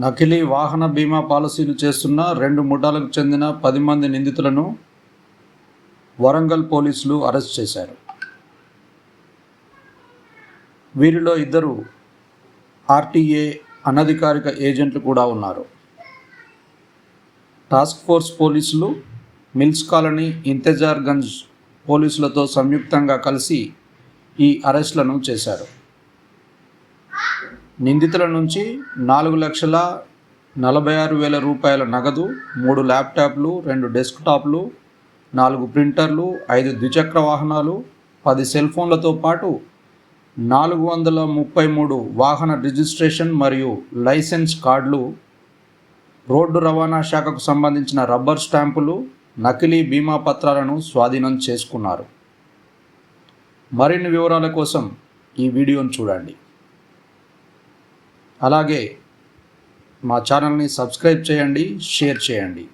నకిలీ వాహన బీమా పాలసీలు చేస్తున్న 2 ముఠాలకు చెందిన 10 మంది నిందితులను వరంగల్ పోలీసులు అరెస్ట్ చేశారు. వీరిలో 2 ఆర్టీఏ అనధికారిక ఏజెంట్లు కూడా ఉన్నారు. టాస్క్ ఫోర్స్ పోలీసులు మిల్స్ కాలనీ, ఇంతజార్గంజ్ పోలీసులతో సంయుక్తంగా కలిసి ఈ అరెస్టులను చేశారు. నిందితుల నుంచి 4,46,000 రూపాయల నగదు, 3 ల్యాప్టాప్లు, 2 డెస్క్టాప్లు, 4 ప్రింటర్లు, 5 ద్విచక్ర వాహనాలు, 10 సెల్ ఫోన్లతో పాటు 433 వాహన రిజిస్ట్రేషన్ మరియు లైసెన్స్ కార్డులు, రోడ్డు రవాణా శాఖకు సంబంధించిన రబ్బర్ స్టాంపులు, నకిలీ బీమా పత్రాలను స్వాధీనం చేసుకున్నారు. మరిన్ని వివరాల కోసం ఈ వీడియోను చూడండి. అలాగే మా ఛానల్ని సబ్స్క్రైబ్ చేయండి, షేర్ చేయండి.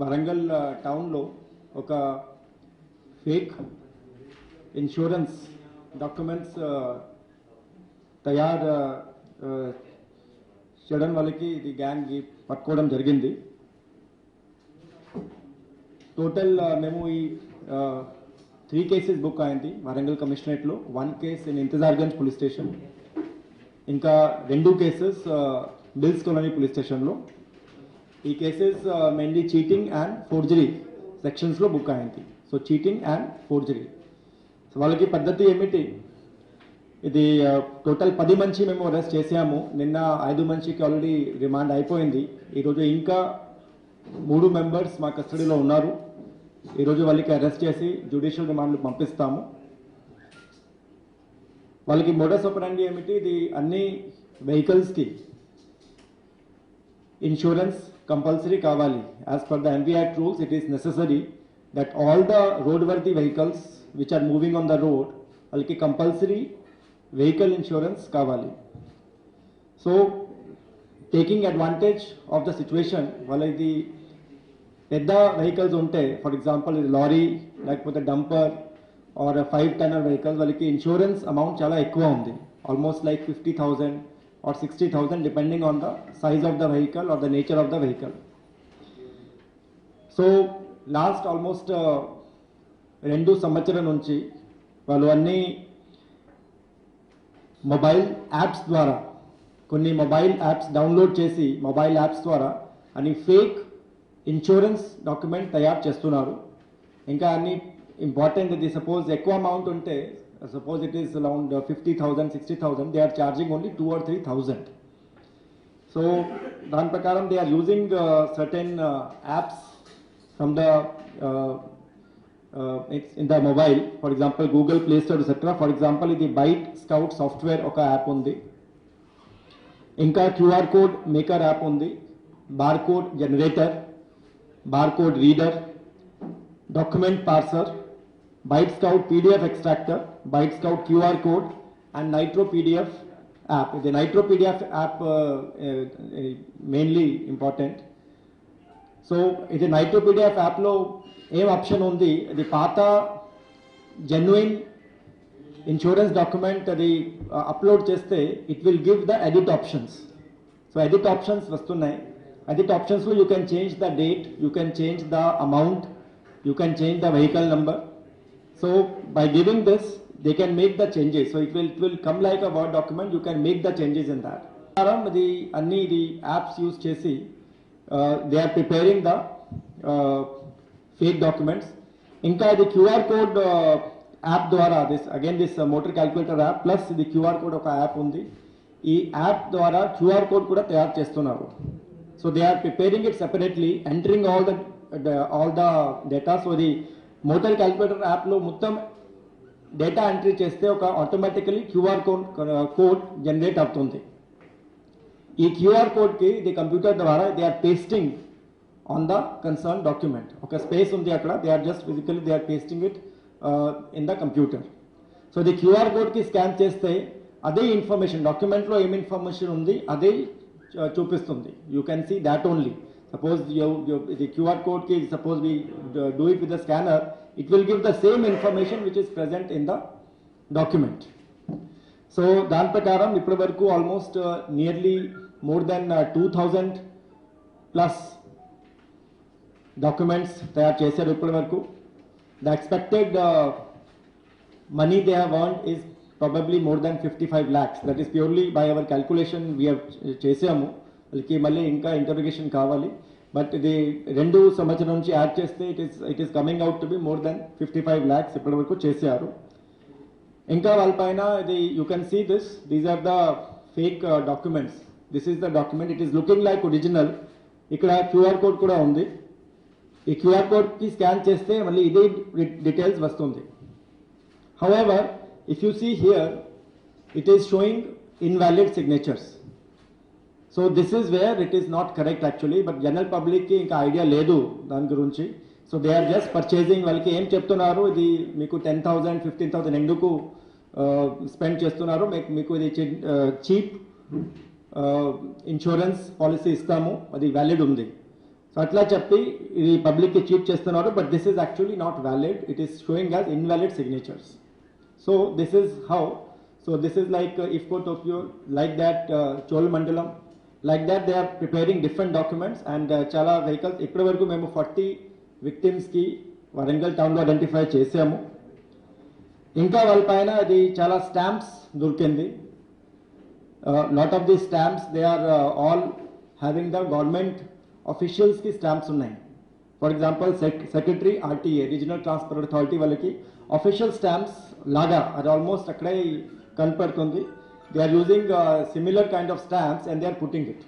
వరంగల్ టౌన్లో ఒక ఫేక్ ఇన్సూరెన్స్ డాక్యుమెంట్స్ తయారు చేయడం వాళ్ళకి ఇది గ్యాంగ్ పట్టుకోవడం జరిగింది. టోటల్ మేము ఈ 3 కేసెస్ బుక్ అయింది వరంగల్ కమిషనరేట్లో, 1 case in Intezargunj police station, ఇంకా 2 కేసెస్ బిల్స్ కాలనీ పోలీస్ స్టేషన్లో. ఈ cases mainly cheating and forgery సెక్షన్స్లో బుక్ అయింది. So cheating and forgery. So వాళ్ళకి పద్ధతి ఏమిటి, ఇది టోటల్ 10 మంది మేము అరెస్ట్ చేసాము. నిన్న 5 మందికి ఆల్రెడీ రిమాండ్ అయిపోయింది. ఈరోజు ఇంకా 3 మెంబర్స్ మా కస్టడీలో ఉన్నారు. ఈరోజు వాళ్ళకి అరెస్ట్ చేసి జ్యుడిషియల్ రిమాండ్లు పంపిస్తాము. వాళ్ళకి మోడస్ ఆపరాండి ఏమిటి, ఇది అన్ని వెహికల్స్కి ఇన్సూరెన్స్ కంపల్సరీ కావాలి. As per the MV Act rules, it is necessary that all the roadworthy vehicles which are moving on the road, వాళ్ళకి కంపల్సరీ వెహికల్ ఇన్సూరెన్స్ కావాలి. So taking advantage of the situation, వాళ్ళది పెద్ద vehicles ఉంటే, for example ఇది lorry లేకపోతే dumper are 5 టన్నర్ vehicles, వాళ్ళకి insurance amount చాలా ఎక్కువ ఉంది. Almost like 50,000 or 60,000 depending on the size of the vehicle or the nature of the vehicle. So last almost 2 సంవత్సరాల నుంచి వాళ్ళు అన్ని మొబైల్ యాప్స్ ద్వారా, కొన్ని మొబైల్ యాప్స్ డౌన్లోడ్ చేసి మొబైల్ యాప్స్ ద్వారా అని ఫేక్ ఇన్సూరెన్స్ డాక్యుమెంట్ తయారు చేస్తున్నారు. ఇంకా అన్ని ఇంపార్టెంట్, ఇది సపోజ్ ఎక్కువ అమౌంట్ ఉంటే, suppose it is around 50,000, 60,000, they are charging only 2,000 or 3,000. So dan prakaram they are using certain apps from the it's in the mobile, for example Google Play Store etc. For example the Byte Scout software oka app undi, inka QR code maker app undi, barcode generator, barcode reader, document parser, Byte Scout PDF extractor, Byte Scout QR code and Nitro PDF app. The Nitro PDF app mainly important. So ఇది Nitro PDF app లో ఏం option ఉంది, ఇది పాత genuine insurance document అది upload చేస్తే it will give the edit options. So edit options వస్తున్నాయి. Edit ఆప్షన్స్లో you can change the date, you can change the amount, you can change the vehicle number. So by giving this, they can make the changes. So it will come like a Word document. You can make the changes in that. The apps use chesi, they are preparing the fake documents. Inka the QR code app dwara, this motor calculator app plus the QR code oka app undi. Ee app dwara QR code kuda tayar chestunaru. So they are preparing it separately, entering all the data. So the motor calculator యాప్లో మొత్తం data entry చేస్తే ఒక automatically QR code generate అవుతుంది. ఈ QR కోడ్కి the computer ద్వారా they are pasting on the concern document. ఒక space ఉంది అక్కడ, they are just physically they are pasting it in the computer. So the QR కోడ్కి స్కాన్ చేస్తే అదే ఇన్ఫర్మేషన్, డాక్యుమెంట్లో ఏం ఇన్ఫర్మేషన్ ఉంది అదే చూపిస్తుంది. You can see that only. Suppose the QR code ki, suppose we do it with the scanner, it will give the same information which is present in the document. So dan prakaram ippadi varaku almost nearly more than 2,000 plus documents tayar chesaru ippadi varaku. The expected money they have earned is probably more than 55 lakhs. That is purely by our calculation we have chesamu. వాళ్ళకి మళ్ళీ ఇంకా ఇంటర్రోగేషన్ కావాలి. But ఇది 2 సంవత్సరం నుంచి add చేస్తే it is coming out to be more than 55 lakhs ఇప్పటి వరకు చేశారు. ఇంకా వాళ్ళపైన ఇది you can see these are the fake documents. This is the document, it is looking like original. ఇక్కడ క్యూఆర్ కోడ్ కూడా ఉంది. ఈ క్యూఆర్ కోడ్కి స్కాన్ చేస్తే మళ్ళీ ఇదే డీటెయిల్స్ వస్తుంది. However if you see here it is showing invalid signatures. So this is where it is not correct actually, but general public ki inka idea ledu dan gurinchi. So they are just purchasing, valki em cheptunnaru idi meeku 10,000 15,000 enduku spend chestunnaru, meeku idi cheap insurance policy ఇస్తాము, అది valid ఉంది. So అట్లా చెప్పి ఇది పబ్లిక్కి cheat చేస్తున్నారు, but this is actually not valid. It is showing as invalid signatures. So this is how. So this is like IFFCO Tokio, like that Cholamandalam, like that they are preparing different documents. And చాలా vehicles ఇప్పటి వరకు మేము 40 విక్టిమ్స్కి వరంగల్ టౌన్లో identify చేసాము. ఇంకా వాళ్ళ పైన అది చాలా స్టాంప్స్ దొరికింది. Lot of the stamps they are all having the government ఆఫీషియల్స్కి స్టాంప్స్ ఉన్నాయి. For example secretary RTA, regional transport authority వాళ్ళకి ఆఫీషియల్ స్టాంప్స్ లాగా అది ఆల్మోస్ట్ అక్కడే కనపడుతుంది. They are using similar kind of stamps and they are putting it.